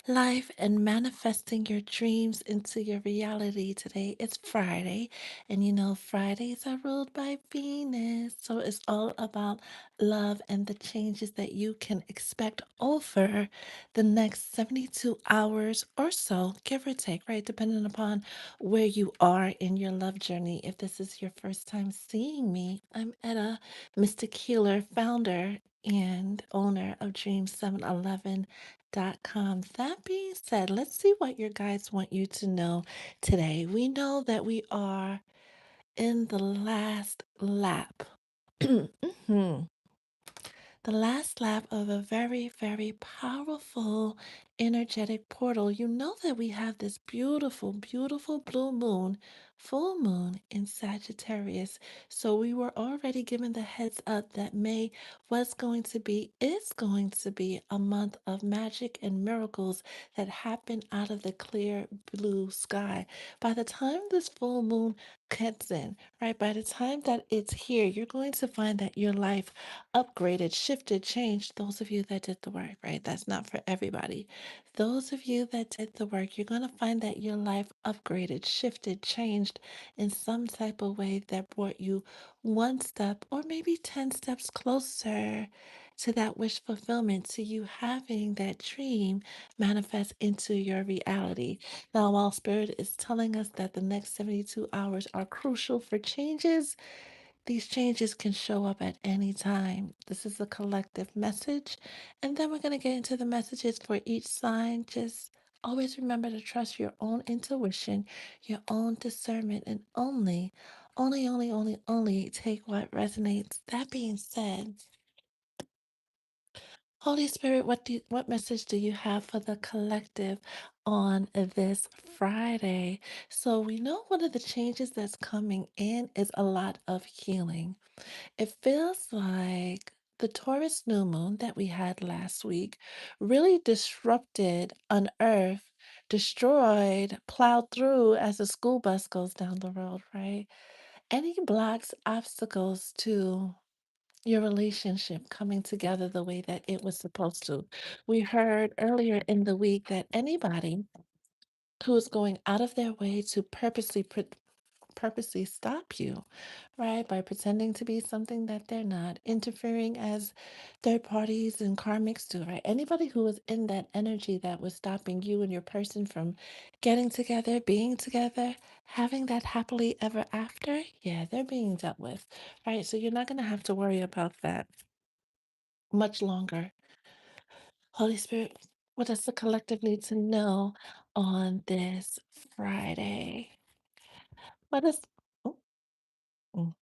life and manifesting your dreams into your reality. Today it's Friday, and Fridays are ruled by Venus. So it's all about love and the changes that you can expect over the next 72 hours or so, give or take, right? Depending upon where you are in your love journey. If this is your first time seeing me, I'm Etta, Mystic Healer, founder and owner of Dream711.com. That being said, let's see what your guides want you to know today. We know that we are in the last lap. Mhm. The last lap of a very, very powerful energetic portal. You know that we have this beautiful, beautiful blue moon, full moon in Sagittarius. So we were already given the heads up that May is going to be a month of magic and miracles that happen out of the clear blue sky. By the time this full moon cuts in, right, by the time that it's here, you're going to find that your life upgraded, shifted, changed. Those of you that did the work, right? That's not for everybody. Those of you that did the work, you're going to find that your life upgraded, shifted, changed in some type of way that brought you one step or maybe 10 steps closer to that wish fulfillment, to you having that dream manifest into your reality. Now, while Spirit is telling us that the next 72 hours are crucial for changes, these changes can show up at any time. This is a collective message. And then we're going to get into the messages for each sign. Just always remember to trust your own intuition, your own discernment, and only take what resonates. That being said, Holy Spirit, what message do you have for the collective on this Friday? So we know one of the changes that's coming in is a lot of healing. It feels like the Taurus new moon that we had last week really disrupted, unearthed, destroyed, plowed through as a school bus goes down the road, right? Any blocks, obstacles to your relationship coming together the way that it was supposed to. We heard earlier in the week that anybody who is going out of their way to purposely stop you, right? By pretending to be something that they're not, interfering as third parties and karmics do, right? Anybody who was in that energy that was stopping you and your person from getting together, being together, having that happily ever after, yeah, they're being dealt with, right? So you're not going to have to worry about that much longer. Holy Spirit, what does the collective need to know on this Friday? What is, oh, mhm.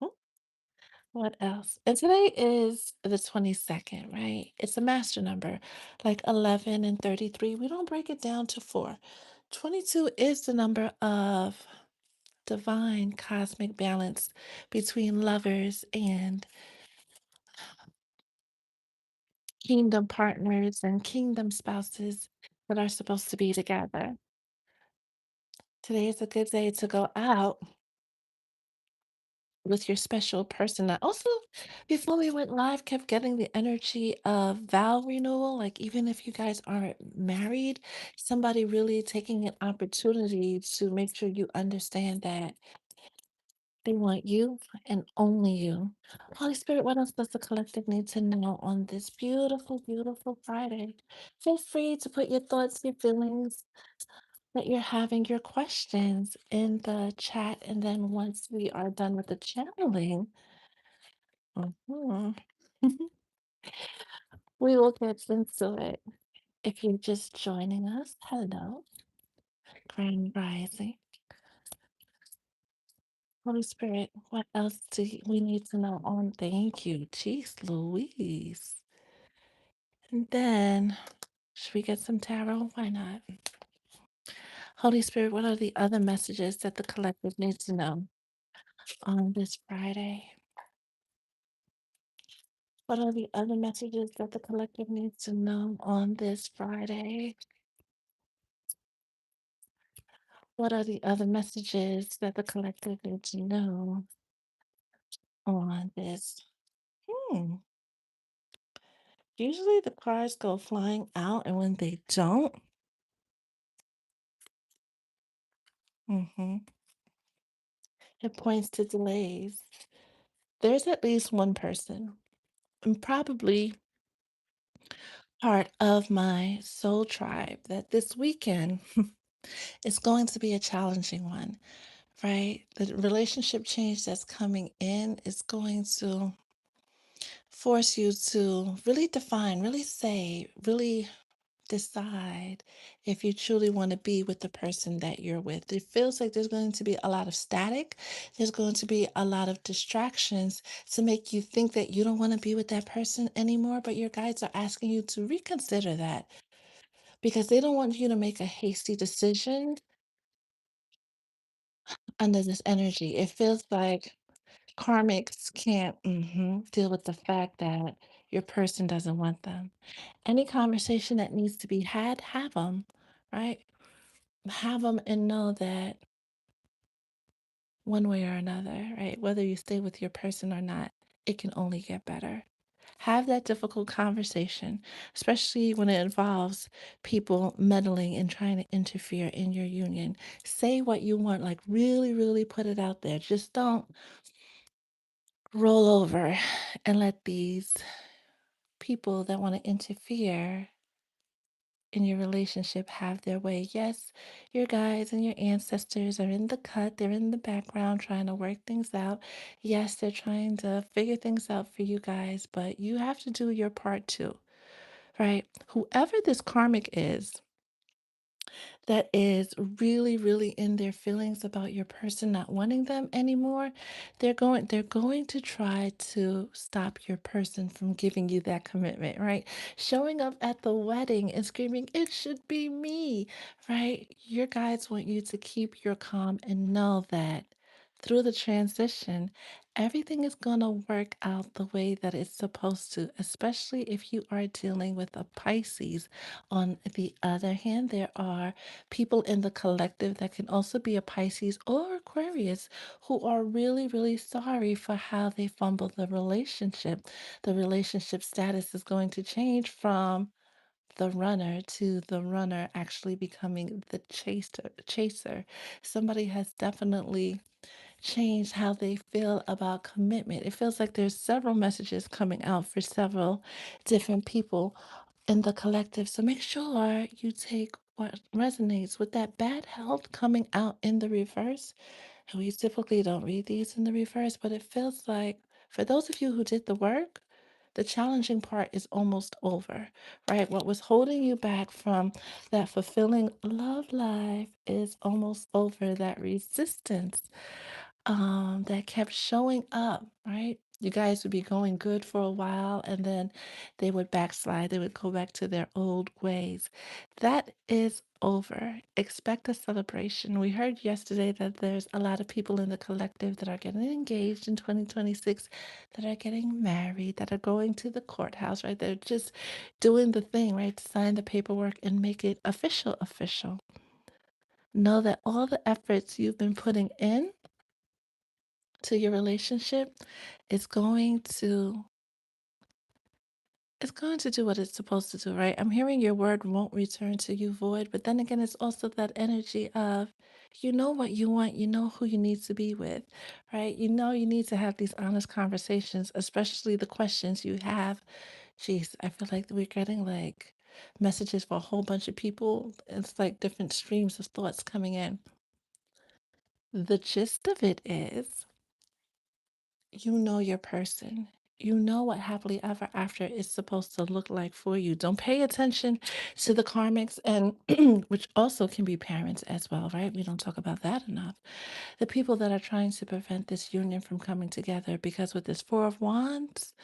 What else? And today is the 22nd, right? It's a master number, like 11 and 33. We don't break it down to four. 22 is the number of divine cosmic balance between lovers and kingdom partners and kingdom spouses that are supposed to be together. Today is a good day to go out with your special person. I also, before we went live, kept getting the energy of vow renewal. Like, even if you guys aren't married, somebody really taking an opportunity to make sure you understand that they want you and only you. Holy Spirit, what else does the collective need to know on this beautiful, beautiful Friday? Feel free to put your thoughts, your feelings that you're having, your questions in the chat. And then once we are done with the channeling, mhm, we will get into it. If you're just joining us, hello, Grand Rising. Holy Spirit, what else we need to know on? Thank you. Jeez Louise. And then, should we get some tarot? Why not? Holy Spirit, what are the other messages that the collective needs to know on this Friday? What are the other messages that the collective needs to know on this Friday? What are the other messages that the collective needs to know on this? Hmm. Usually the cards go flying out, and when they don't, Mhm. It points to delays. There's at least one person, and probably part of my soul tribe, that this weekend is going to be a challenging one, right? The relationship change that's coming in is going to force you to really define, really say, really decide if you truly want to be with the person that you're with. It feels like there's going to be a lot of static. There's going to be a lot of distractions to make you think that you don't want to be with that person anymore. But your guides are asking you to reconsider that because they don't want you to make a hasty decision under this energy. It feels like karmics can't deal with the fact that your person doesn't want them. Any conversation that needs to be had, have them, right? Have them and know that one way or another, right? Whether you stay with your person or not, it can only get better. Have that difficult conversation, especially when it involves people meddling and trying to interfere in your union. Say what you want, like really, really put it out there. Just don't roll over and let these people that want to interfere in your relationship have their way. Yes, your guides and your ancestors are in the cut, they're in the background trying to work things out. Yes, they're trying to figure things out for you guys, but you have to do your part too, right? Whoever this karmic is, that is really really in their feelings about your person not wanting them anymore, they're going to try to stop your person from giving you that commitment, right? Showing up at the wedding and screaming it should be me, right? Your guides want you to keep your calm and know that through the transition everything is going to work out the way that it's supposed to, especially if you are dealing with a Pisces. On the other hand, there are people in the collective that can also be a Pisces or Aquarius who are really, really sorry for how they fumbled the relationship. The relationship status is going to change from the runner to the runner actually becoming the chaser. Somebody has definitely changed how they feel about commitment. It feels like there's several messages coming out for several different people in the collective. So make sure you take what resonates with that bad health coming out in the reverse. And we typically don't read these in the reverse, but it feels like for those of you who did the work, the challenging part is almost over, right? What was holding you back from that fulfilling love life is almost over. That resistance that kept showing up, right? You guys would be going good for a while and then they would backslide. They would go back to their old ways. That is over. Expect a celebration. We heard yesterday that there's a lot of people in the collective that are getting engaged in 2026, that are getting married, that are going to the courthouse, right? They're just doing the thing, right? To sign the paperwork and make it official, official. Know that all the efforts you've been putting in to your relationship is going to do what it's supposed to do, right? I'm hearing your word won't return to you void, but then again, it's also that energy of you know what you want, you know who you need to be with, right? You know you need to have these honest conversations, especially the questions you have. Jeez, I feel like we're getting like messages for a whole bunch of people. It's like different streams of thoughts coming in. The gist of it is you know your person. You know what happily ever after is supposed to look like for you. Don't pay attention to the karmics and which also can be parents as well, right? We don't talk about that enough. The people that are trying to prevent this union from coming together because with this 4 of Wands,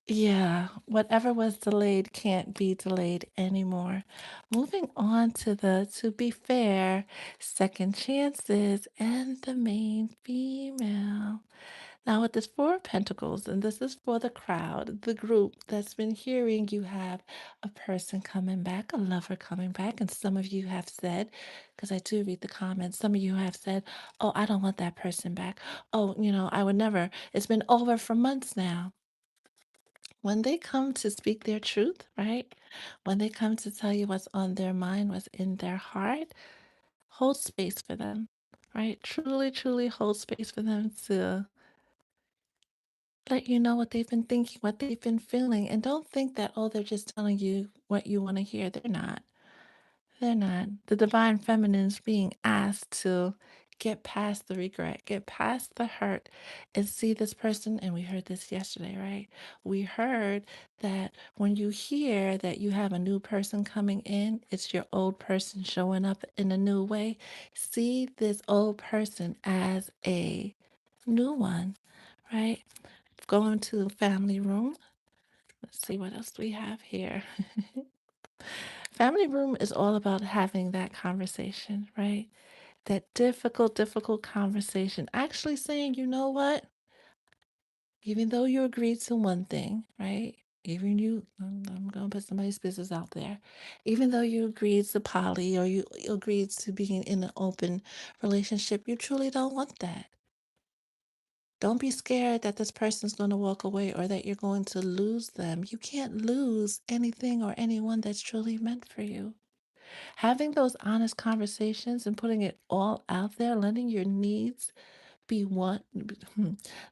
yeah, whatever was delayed can't be delayed anymore. Moving on to the to be fair, second chances and the main female. Now, with this Four of Pentacles, and this is for the crowd, the group that's been hearing you have a person coming back, a lover coming back. And some of you have said, because I do read the comments, some of you have said, oh, I don't want that person back. Oh, I would never. It's been over for months now. When they come to speak their truth, right? When they come to tell you what's on their mind, what's in their heart, hold space for them, right? Truly, truly hold space for them to let you know what they've been thinking, what they've been feeling. And don't think that, oh, they're just telling you what you want to hear. They're not. They're not. The divine feminine's being asked to get past the regret, get past the hurt, and see this person. And we heard this yesterday, right? We heard that when you hear that you have a new person coming in, it's your old person showing up in a new way. See this old person as a new one, right? Going to the family room. Let's see what else we have here. Family room is all about having that conversation, right? That difficult, difficult conversation. Actually saying, you know what? Even though you agreed to one thing, right? Even you, I'm going to put somebody's business out there. Even though you agreed to poly or you agreed to being in an open relationship, you truly don't want that. Don't be scared that this person's going to walk away or that you're going to lose them. You can't lose anything or anyone that's truly meant for you. Having those honest conversations and putting it all out there, be want,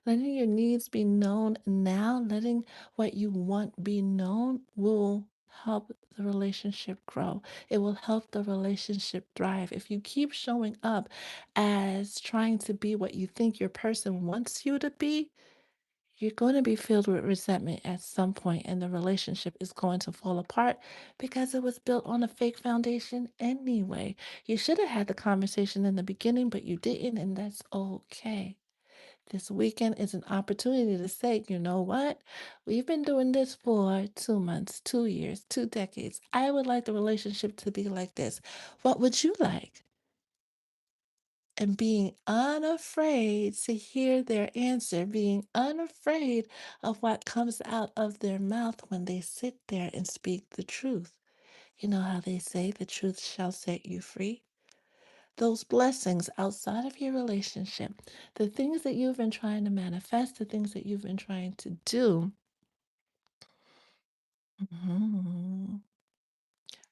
letting your needs be known now, letting what you want be known will help the relationship grow. It will help the relationship thrive. If you keep showing up as trying to be what you think your person wants you to be, you're going to be filled with resentment at some point, and the relationship is going to fall apart because it was built on a fake foundation anyway. You should have had the conversation in the beginning, but you didn't, and that's okay. This weekend is an opportunity to say, you know what? We've been doing this for 2 months, 2 years, 2 decades. I would like the relationship to be like this. What would you like? And being unafraid to hear their answer, being unafraid of what comes out of their mouth when they sit there and speak the truth. You know how they say the truth shall set you free? Those blessings outside of your relationship, the things that you've been trying to manifest, the things that you've been trying to do, mhm,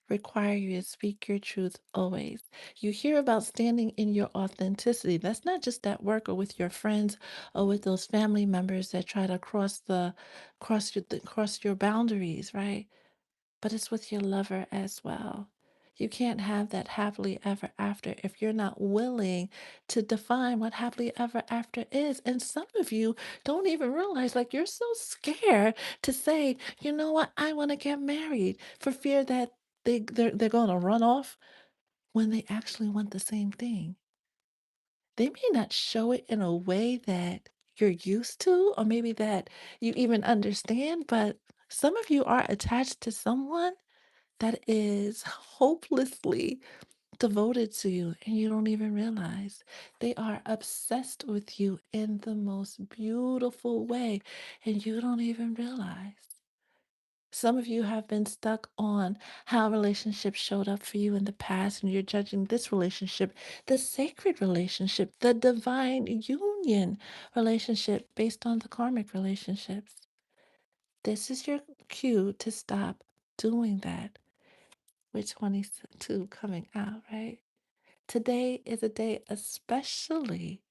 require you to speak your truth always. You hear about standing in your authenticity. That's not just at work or with your friends or with those family members that try to cross your boundaries, right? But it's with your lover as well. You can't have that happily ever after if you're not willing to define what happily ever after is. And some of you don't even realize, like, you're so scared to say, you know what, I want to get married for fear that they're going to run off when they actually want the same thing. They may not show it in a way that you're used to, or maybe that you even understand, but some of you are attached to someone that is hopelessly devoted to you and you don't even realize. They are obsessed with you in the most beautiful way and you don't even realize. Some of you have been stuck on how relationships showed up for you in the past, and you're judging this relationship, the sacred relationship, the divine union relationship based on the karmic relationships. This is your cue to stop doing that with 22 coming out, right? Today is a day especially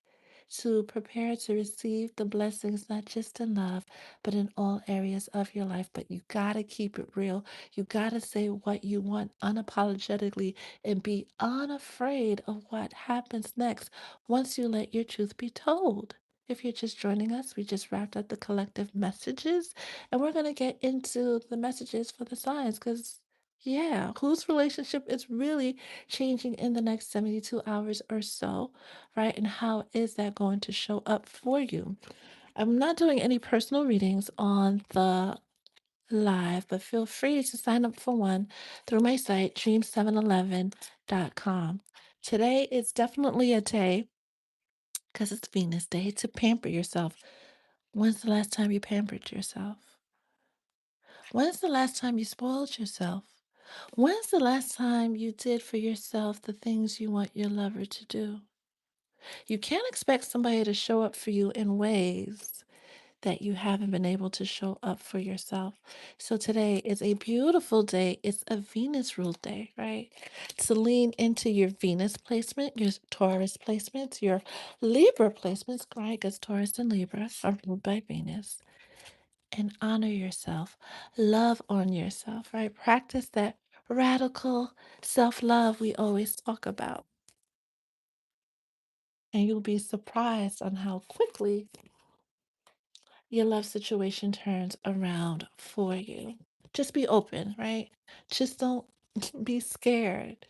to prepare to receive the blessings, not just in love, but in all areas of your life. But you got to keep it real. You got to say what you want unapologetically and be unafraid of what happens next once you let your truth be told. If you're just joining us, we just wrapped up the collective messages and we're going to get into the messages for the signs because. Yeah, whose relationship is really changing in the next 72 hours or so? Right? And how is that going to show up for you? I'm not doing any personal readings on the live, but feel free to sign up for one through my site, dream711.com. Today is definitely a day, because it's Venus Day, to pamper yourself. When's the last time you pampered yourself? When's the last time you spoiled yourself? When's the last time you did for yourself the things you want your lover to do? You can't expect somebody to show up for you in ways that you haven't been able to show up for yourself. So today is a beautiful day. It's a Venus ruled day, right? To lean into your Venus placement, your Taurus placements, your Libra placements, right? Because Taurus and Libra are ruled by Venus. And honor yourself. Love on yourself, right? Practice that radical self love we always talk about. And you'll be surprised on how quickly your love situation turns around for you. Just be open, right? Just don't be scared.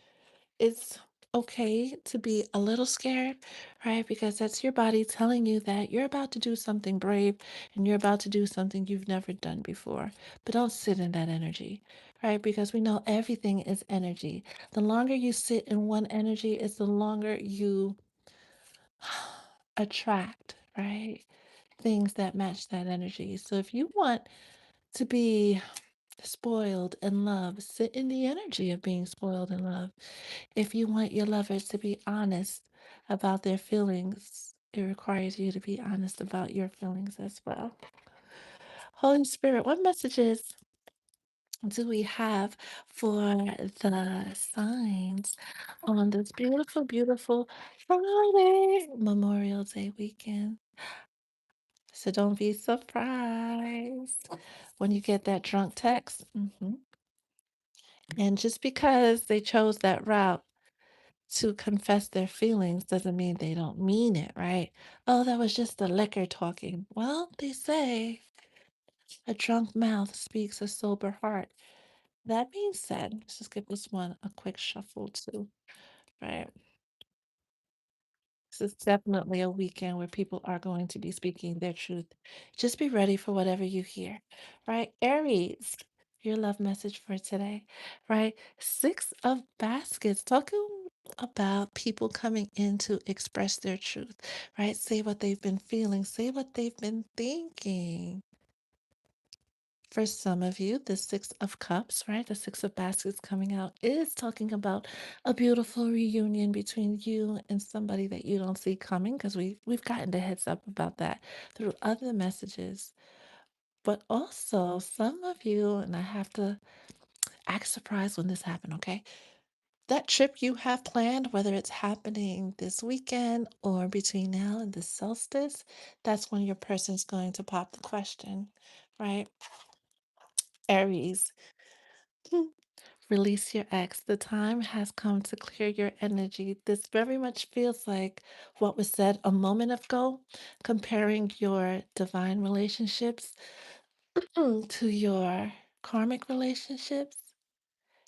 It's okay to be a little scared, right? Because that's your body telling you that you're about to do something brave and you're about to do something you've never done before. But don't sit in that energy, right? Because we know everything is energy. The longer you sit in one energy, it's the longer you attract, right? Things that match that energy. So if you want to be spoiled in love, sit in the energy of being spoiled in love. If you want your lover to be honest about their feelings, it requires you to be honest about your feelings as well. Holy Spirit, what messages do we have for the signs on this beautiful, beautiful Friday, Memorial Day weekend? So don't be surprised when you get that drunk text. And just because they chose that route to confess their feelings doesn't mean they don't mean it, right? Oh, that was just the liquor talking. Well, they say a drunk mouth speaks a sober heart. That being said, let's just give this one a quick shuffle too, right? This is definitely a weekend where people are going to be speaking their truth. Just be ready for whatever you hear, right? Aries, your love message for today, right? Six of baskets, talking about people coming in to express their truth, right? Say what they've been feeling, say what they've been thinking. For some of you, the Six of Cups, right? The Six of Baskets coming out is talking about a beautiful reunion between you and somebody that you don't see coming because we've gotten the heads up about that through other messages. But also, some of you, and I have to act surprised when this happened, okay? That trip you have planned, whether it's happening this weekend or between now and the solstice, that's when your person's going to pop the question, right? Aries. Release your ex. The time has come to clear your energy. This very much feels like what was said a moment ago, comparing your divine relationships to your karmic relationships.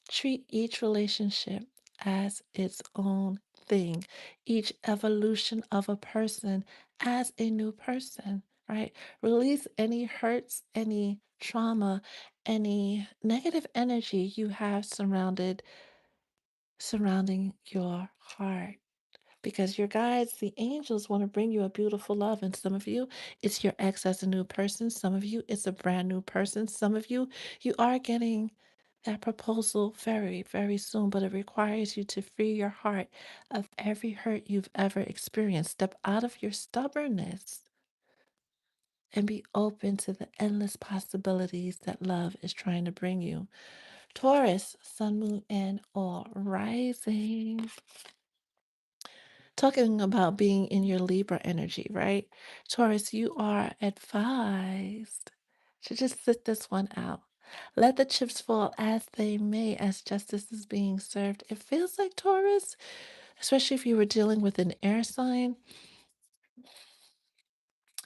Treat each relationship as its own thing, each evolution of a person as a new person, right? Release any hurts, any trauma, any negative energy you have surrounding your heart. Because your guides, the angels, want to bring you a beautiful love. And some of you, it's your ex as a new person. Some of you, it's a brand new person. Some of you, you are getting that proposal very, very soon, but it requires you to free your heart of every hurt you've ever experienced. Step out of your stubbornness and be open to the endless possibilities that love is trying to bring you. Taurus, sun, moon, and all rising. Talking about being in your Libra energy, right? Taurus, you are advised to just sit this one out. Let the chips fall as they may, as justice is being served. It feels like Taurus, especially if you were dealing with an air sign,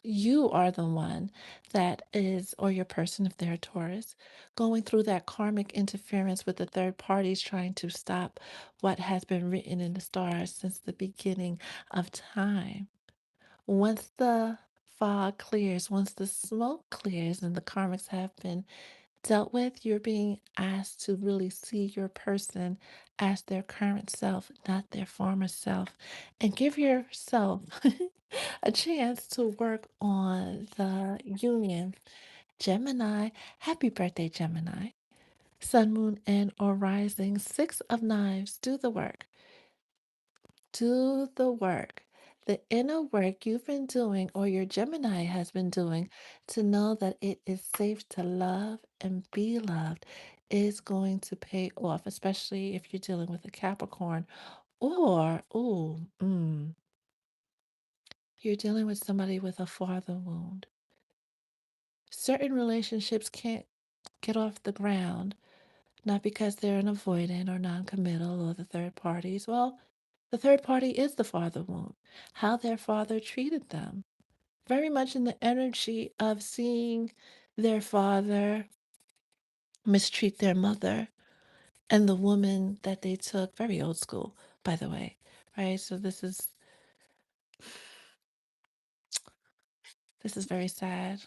you are the one that is, or your person, if they're a Taurus, going through that karmic interference with the third parties trying to stop what has been written in the stars since the beginning of time. Once the fog clears, once the smoke clears and the karmics have been dealt with, you're being asked to really see your person as their current self, not their former self, and give yourself a chance to work on the union. Gemini, happy birthday, Gemini. Sun, moon, and or rising, Six of Knives, do the work. Do the work. The inner work you've been doing or your Gemini has been doing to know that it is safe to love and be loved is going to pay off, especially if you're dealing with a Capricorn or, you're dealing with somebody with a father wound. Certain relationships can't get off the ground, not because they're an avoidant or non-committal or the third parties. Well, the third party is the father wound, how their father treated them. Very much in the energy of seeing their father mistreat their mother and the woman that they took, very old school, by the way, right? So this is very sad.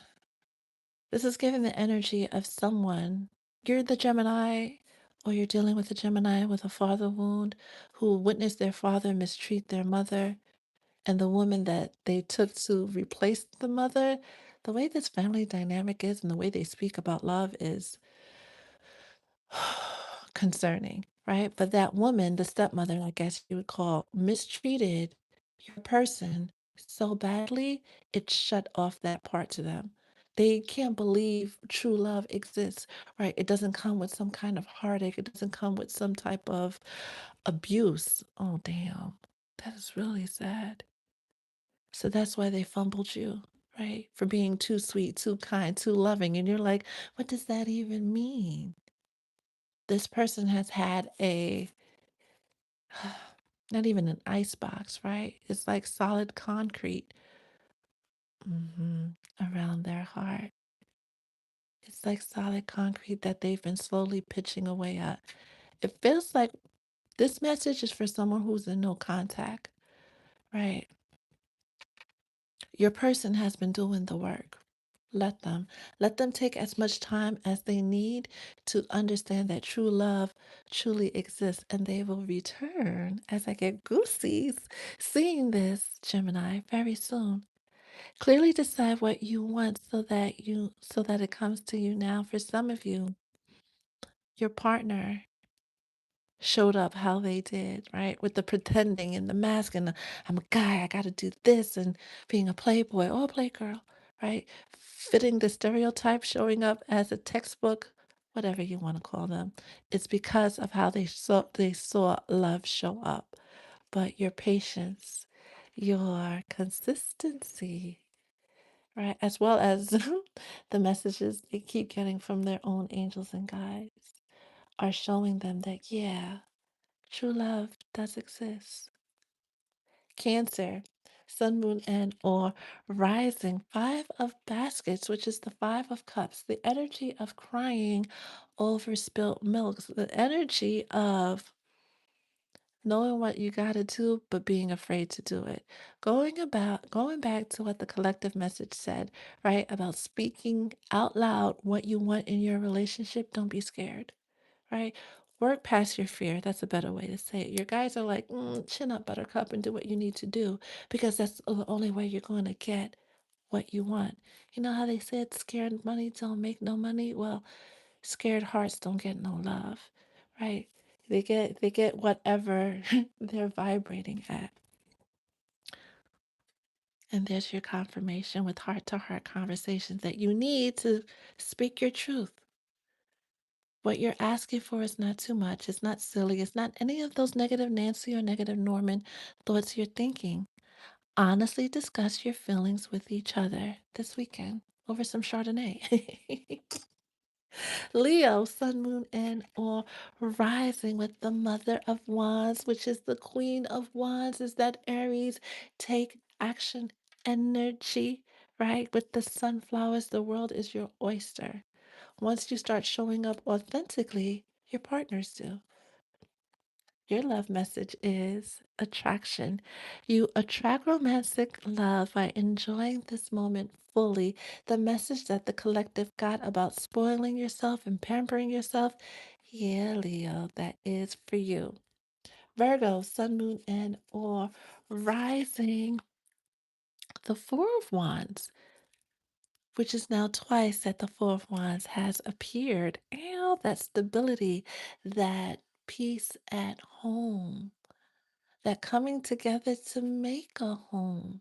This is giving the energy of someone. You're the Gemini, or you're dealing with a Gemini with a father wound who witnessed their father mistreat their mother and the woman that they took to replace the mother. The way this family dynamic is and the way they speak about love is concerning, right? But that woman, the stepmother, I guess you would call, mistreated your person so badly, it shut off that part to them. They can't believe true love exists, right? It doesn't come with some kind of heartache. It doesn't come with some type of abuse. Oh, damn. That is really sad. So that's why they fumbled you, right? For being too sweet, too kind, too loving. And you're like, what does that even mean? This person has had a not even an ice box, right? It's like solid concrete around their heart. It's like solid concrete that they've been slowly pitching away at. It feels like this message is for someone who's in no contact, right? Your person has been doing the work. Let them. Let them take as much time as they need to understand that true love truly exists and they will return as I get goosies seeing this, Gemini, very soon. Clearly decide what you want so that it comes to you now. For some of you, your partner showed up how they did, right? With the pretending and the mask and the, I'm a guy, I got to do this, and being a playboy or a playgirl, right? Fitting the stereotype, showing up as a textbook, whatever you want to call them. It's because of how they saw love show up. But your patience, your consistency, right? As well as the messages they keep getting from their own angels and guides are showing them that, yeah, true love does exist. Cancer, sun, moon, and or rising. Five of baskets, which is the five of cups. The energy of crying over spilt milk. The energy of knowing what you got to do, but being afraid to do it. Going back to what the collective message said, right? About speaking out loud what you want in your relationship. Don't be scared, right? Work past your fear. That's a better way to say it. Your guys are like, chin up, buttercup, and do what you need to do because that's the only way you're going to get what you want. You know how they said scared money don't make no money? Well, scared hearts don't get no love, right? They get whatever they're vibrating at. And there's your confirmation with heart to heart conversations that you need to speak your truth. What you're asking for is not too much. It's not silly. It's not any of those negative Nancy or negative Norman thoughts you're thinking. Honestly discuss your feelings with each other this weekend over some Chardonnay. Leo, sun, moon, and or rising with the mother of wands, which is the queen of wands, is that Aries take action energy, right? With the sunflowers, the world is your oyster. Once you start showing up authentically, your partners do. Your love message is attraction. You attract romantic love by enjoying this moment fully. The message that the collective got about spoiling yourself and pampering yourself, yeah, Leo, that is for you. Virgo, sun, moon, and or rising. The Four of Wands, which is now twice that the Four of Wands has appeared. And that stability, that peace at home. that coming together to make a home.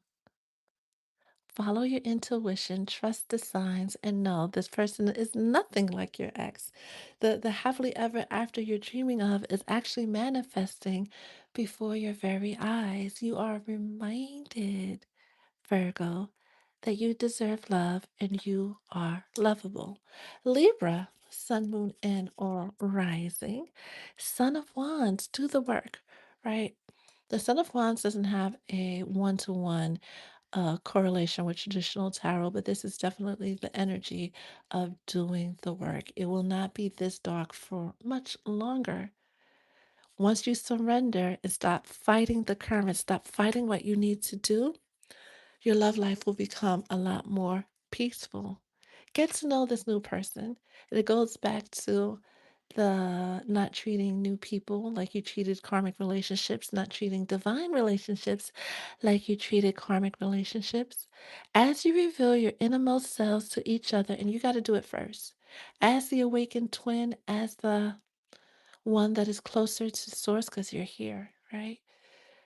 Follow your intuition, trust the signs, and know this person is nothing like your ex. The happily ever after you're dreaming of is actually manifesting before your very eyes. You are reminded, Virgo, that you deserve love and you are lovable. Libra, sun, moon, and or rising. Son of Wands, do the work, right? The Son of Wands doesn't have a one-to-one correlation with traditional tarot, but this is definitely the energy of doing the work. It will not be this dark for much longer. Once you surrender and stop fighting the current, stop fighting what you need to do, your love life will become a lot more peaceful. Get to know this new person. And it goes back to the not treating new people like you treated karmic relationships, not treating divine relationships like you treated karmic relationships. As you reveal your innermost selves to each other, and you got to do it first, as the awakened twin, as the one that is closer to source, because you're here, right?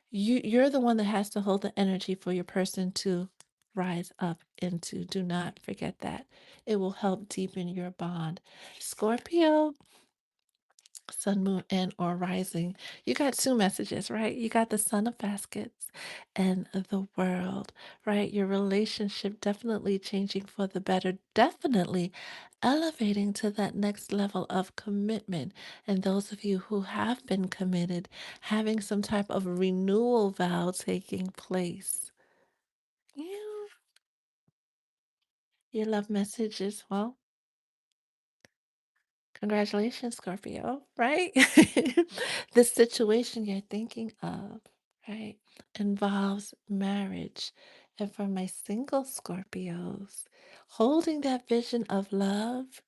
You're the one that has to hold the energy for your person to rise up into. Do not forget that. It will help deepen your bond. Scorpio, sun, moon, and or rising. You got two messages, right? You got the Son of Baskets and the world, right? Your relationship definitely changing for the better, definitely elevating to that next level of commitment. And those of you who have been committed, having some type of renewal vow taking place. Yeah. Your love message is, well, congratulations, Scorpio, right? The situation you're thinking of, right, involves marriage. And for my single Scorpios, holding that vision of love,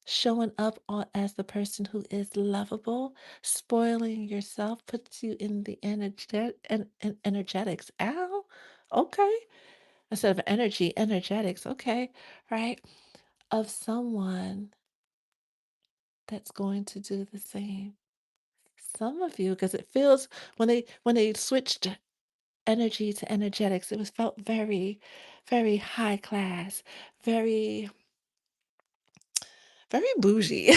showing up as the person who is lovable, spoiling yourself puts you in the energetics. Ow, okay. Instead of energy, energetics, okay, right? Of someone that's going to do the same. Some of you, because it feels when they switched energy to energetics, it was felt very, very high class, very, very bougie.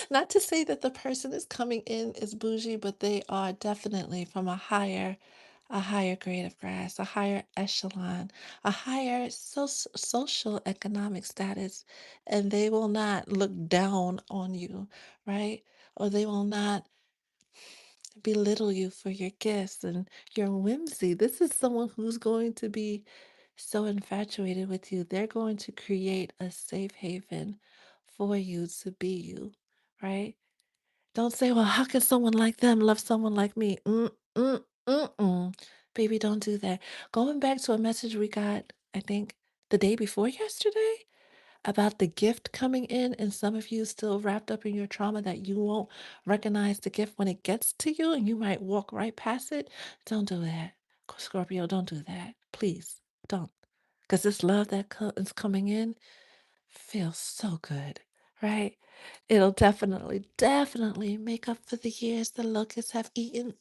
Not to say that the person is coming in is bougie, but they are definitely from a higher grade of grass, a higher echelon, a higher social economic status, and they will not look down on you, right? Or they will not belittle you for your gifts and your whimsy. This is someone who's going to be so infatuated with you. They're going to create a safe haven for you to be you, right? Don't say, well, how can someone like them love someone like me? Mm. Baby, don't do that. Going back to a message we got, I think, the day before yesterday about the gift coming in, and some of you still wrapped up in your trauma that you won't recognize the gift when it gets to you and you might walk right past it. Don't do that. Scorpio, don't do that. Please don't. Because this love that is coming in feels so good, right? It'll definitely, definitely make up for the years the locusts have eaten.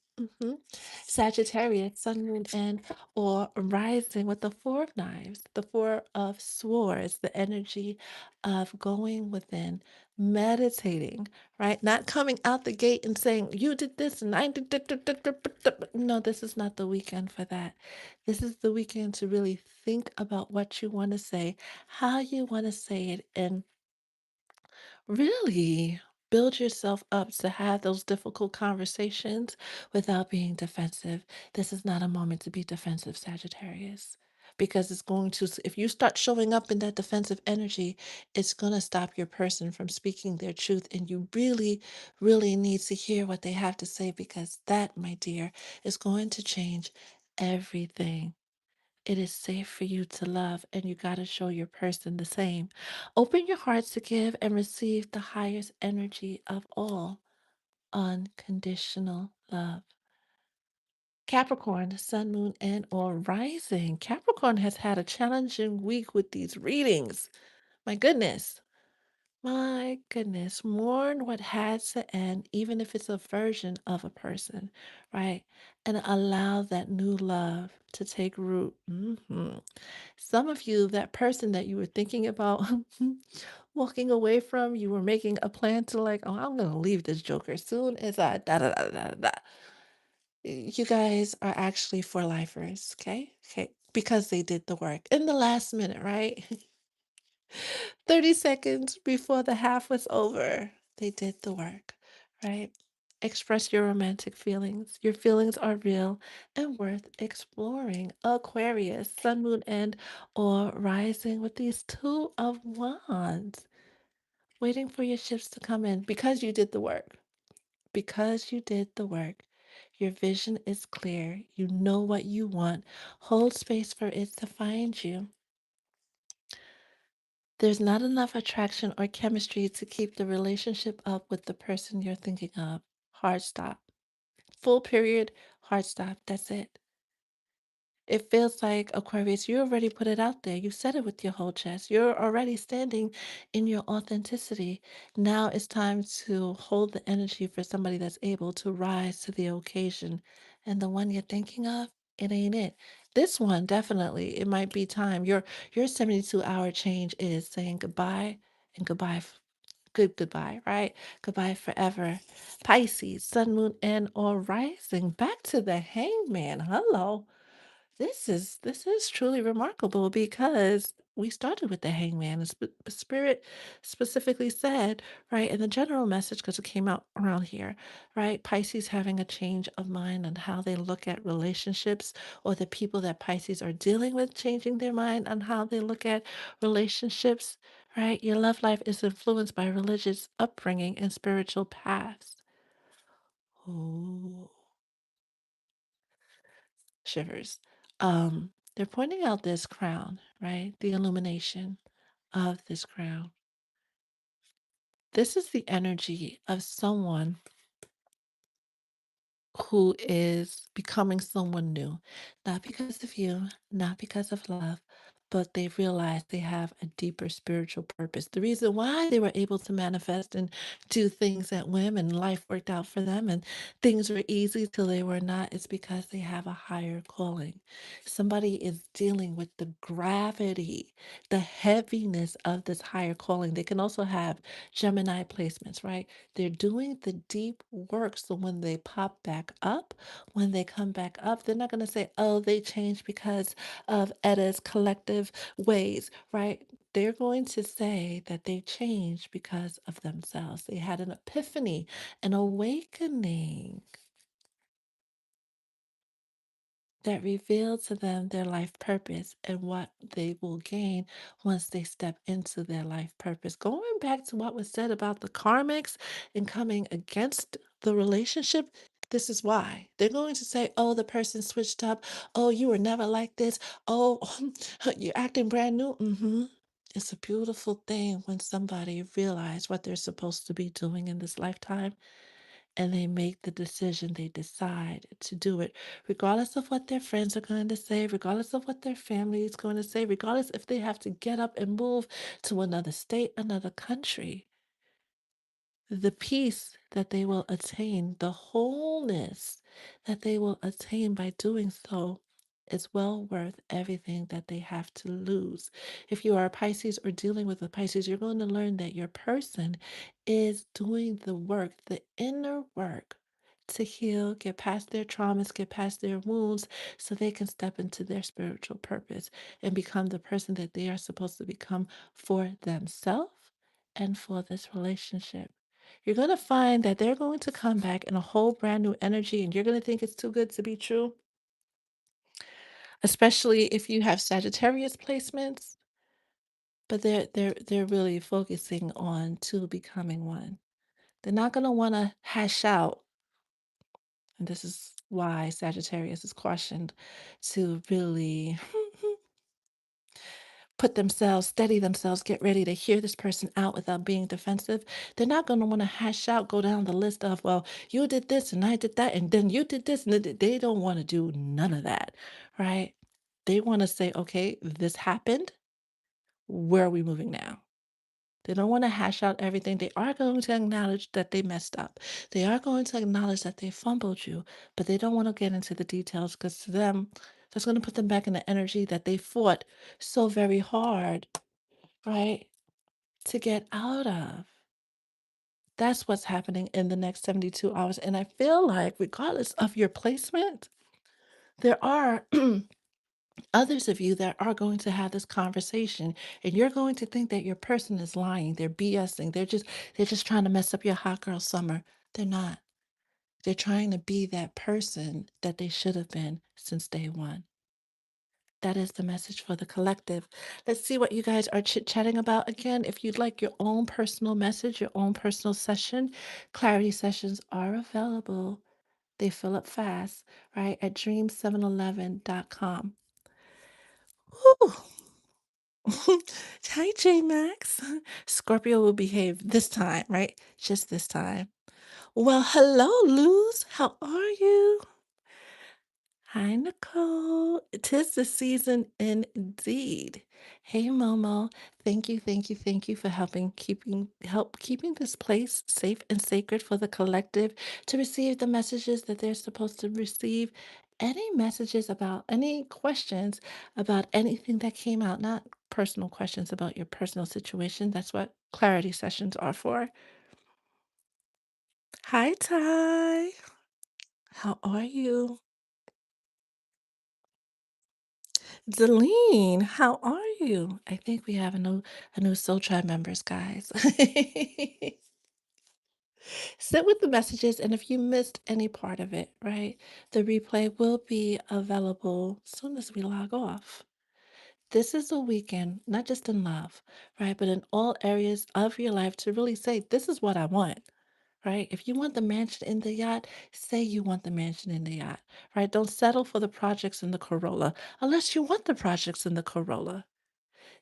Sagittarius, sun, moon, and or rising with the Four of Knives, the Four of Swords, the energy of going within, meditating, right? Not coming out the gate and saying, you did this and I did that. No, this is not the weekend for that. This is the weekend to really think about what you want to say, how you want to say it, and really build yourself up to have those difficult conversations without being defensive. This is not a moment to be defensive, Sagittarius. Because it's going to, if you start showing up in that defensive energy, it's going to stop your person from speaking their truth. And you really, really need to hear what they have to say because that, my dear, is going to change everything. It is safe for you to love, and you got to show your person the same. Open your hearts to give and receive the highest energy of all unconditional love. Capricorn, sun, moon, and or rising. Capricorn has had a challenging week with these readings. My goodness. My goodness, mourn what has to end, even if it's a version of a person, right? And allow that new love to take root. Some of you, that person that you were thinking about walking away from, you were making a plan to like, oh, I'm gonna leave this joker soon as I da da da da da. You guys are actually for lifers, okay? Okay, because they did the work in the last minute, right? 30 seconds before the half was over, they did the work, right? Express your romantic feelings. Your feelings are real and worth exploring. Aquarius, sun, moon, and or rising with these two of wands, waiting for your shifts to come in because you did the work. Because you did the work. Your vision is clear. You know what you want. Hold space for it to find you. There's not enough attraction or chemistry to keep the relationship up with the person you're thinking of. Hard stop. Full period, hard stop. That's it. It feels like Aquarius, you already put it out there. You said it with your whole chest. You're already standing in your authenticity. Now it's time to hold the energy for somebody that's able to rise to the occasion. And the one you're thinking of, it ain't it. This one, definitely, it might be time. Your 72-hour change is saying goodbye and goodbye. Goodbye, right? Goodbye forever. Pisces, sun, moon, and or rising. Back to the hangman. Hello. This is truly remarkable because we started with the hangman. The spirit specifically said, right, and the general message, because it came out around here, right? Pisces having a change of mind on how they look at relationships, or the people that Pisces are dealing with changing their mind on how they look at relationships, right? Your love life is influenced by religious upbringing and spiritual paths. Ooh. Shivers. They're pointing out this crown, right? The illumination of this crown. This is the energy of someone who is becoming someone new, not because of you, not because of love, but they realize they have a deeper spiritual purpose. The reason why they were able to manifest and do things that whim and life worked out for them and things were easy till they were not is because they have a higher calling. Somebody is dealing with the gravity, the heaviness of this higher calling. They can also have Gemini placements, right? They're doing the deep work. So when they pop back up, when they come back up, they're not going to say, oh, they changed because of Edda's collective ways, right? They're going to say that they changed because of themselves. They had an epiphany, an awakening that reveal to them their life purpose and what they will gain once they step into their life purpose. Going back to what was said about the karmics and coming against the relationship, this is why. They're going to say, oh, the person switched up. Oh, you were never like this. Oh, you're acting brand new. It's a beautiful thing when somebody realizes what they're supposed to be doing in this lifetime and they make the decision, they decide to do it, regardless of what their friends are going to say, regardless of what their family is going to say, regardless if they have to get up and move to another state, another country. The peace that they will attain, the wholeness that they will attain by doing so is well worth everything that they have to lose. If you are a Pisces or dealing with a Pisces, you're going to learn that your person is doing the work, the inner work to heal, get past their traumas, get past their wounds, so they can step into their spiritual purpose and become the person that they are supposed to become for themselves and for this relationship. You're going to find that they're going to come back in a whole brand new energy and you're going to think it's too good to be true, especially if you have Sagittarius placements, but they're really focusing on two becoming one. They're not going to want to hash out, and this is why Sagittarius is cautioned to really put themselves, steady themselves, get ready to hear this person out without being defensive. They're not going to want to hash out, go down the list of, well, you did this and I did that, and then you did this. And they don't want to do none of that, right? They want to say, okay, this happened. Where are we moving now? They don't want to hash out everything. They are going to acknowledge that they messed up. They are going to acknowledge that they fumbled you, but they don't want to get into the details because to them, that's going to put them back in the energy that they fought so very hard, right, to get out of. That's what's happening in the next 72 hours. And I feel like, regardless of your placement, there are others of you that are going to have this conversation, and you're going to think that your person is lying. They're BSing. They're just trying to mess up your hot girl summer. They're not. They're trying to be that person that they should have been since day one. That is the message for the collective. Let's see what you guys are chit chatting about again. If you'd like your own personal message, your own personal session, clarity sessions are available. They fill up fast, right? At dream711.com. Whew. Hi, J Max. Scorpio will behave this time, right? Just this time. Well, hello, Luz. How are you? Hi, Nicole. Tis the season indeed. Hey, Momo. Thank you for help keeping this place safe and sacred for the collective to receive the messages that they're supposed to receive. Any messages about any questions about anything that came out, not personal questions about your personal situation. That's what clarity sessions are for. Hi, Ty. How are you? Deline, how are you? I think we have a new Soul Tribe members, guys. Sit with the messages, and if you missed any part of it, right, the replay will be available as soon as we log off. This is a weekend, not just in love, right, but in all areas of your life to really say, this is what I want. Right? If you want the mansion in the yacht, say you want the mansion in the yacht, right? Don't settle for the projects in the Corolla unless you want the projects in the Corolla.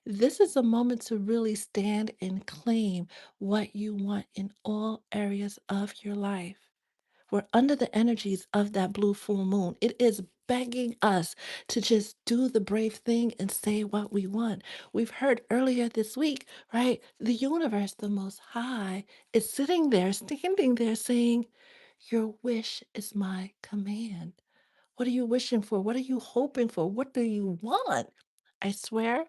This is a moment to really stand and claim what you want in all areas of your life. We're under the energies of that blue full moon. It is begging us to just do the brave thing and say what we want. We've heard earlier this week, right? The universe, the most high, is sitting there, standing there saying, your wish is my command. What are you wishing for? What are you hoping for? What do you want? I swear,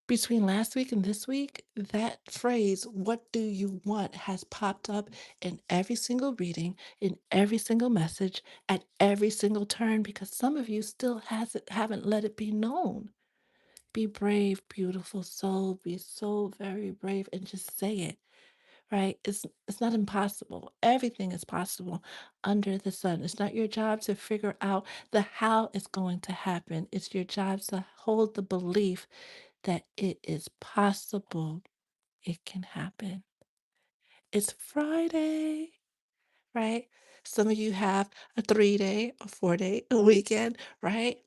between last week and this week, that phrase, what do you want, has popped up in every single reading, in every single message, at every single turn, because some of you still haven't let it be known. Be brave, beautiful soul. Be so very brave and just say it, right? It's not impossible. Everything is possible under the sun. It's not your job to figure out the how it's going to happen. It's your job to hold the belief that it is possible, it can happen. It's Friday, right? Some of you have a 3 day, a 4 day weekend, right?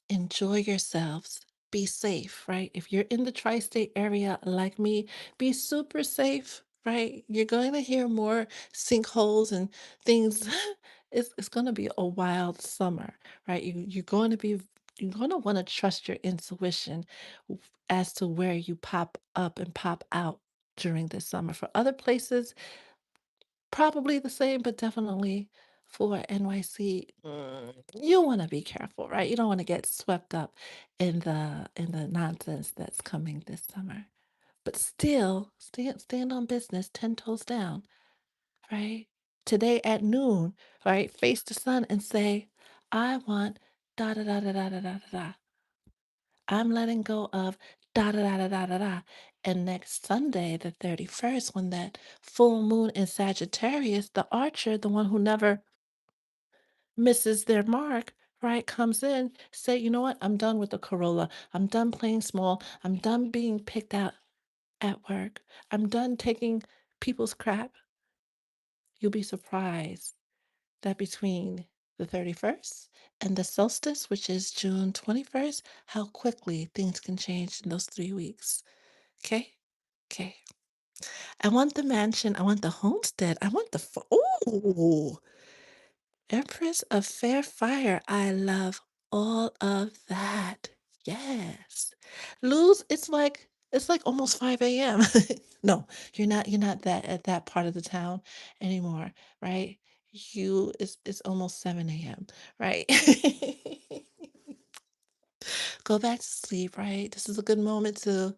Enjoy yourselves. Be safe, right? If you're in the tri state area like me, be super safe, right? You're going to hear more sinkholes and things. It's going to be a wild summer, right? You're going to want to trust your intuition as to where you pop up and pop out during this summer. For other places, probably the same, but definitely for NYC, you want to be careful, right? You don't want to get swept up in the nonsense that's coming this summer. But still, stand on business, 10 toes down, right? Today at noon, right? Face the sun and say, I want da da da da da da da da. Da. I'm letting go of da da da da da da da. And next Sunday, the 31st, when that full moon in Sagittarius, the archer, the one who never misses their mark, right, comes in, say, you know what? I'm done with the Corolla. I'm done playing small. I'm done being picked out at work. I'm done taking people's crap. You'll be surprised that between the 31st and the solstice, which is June 21st, how quickly things can change in those 3 weeks. Okay? Okay. I want the mansion. I want the homestead. I want the. Oh, Empress of Fair Fire. I love all of that. Yes. Luz, it's like It's like almost 5 a.m. No, you're not that at that part of the town anymore, right? It's almost 7 a.m., right? Go back to sleep, right? This is a good moment to,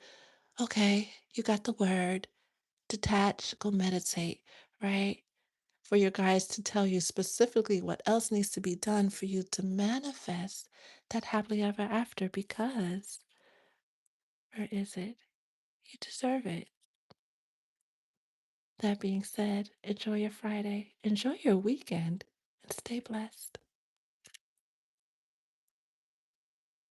okay, you got the word, detach, go meditate, right? For your guys to tell you specifically what else needs to be done for you to manifest that happily ever after because, or is it? You deserve it. That being said, enjoy your Friday, enjoy your weekend, and stay blessed.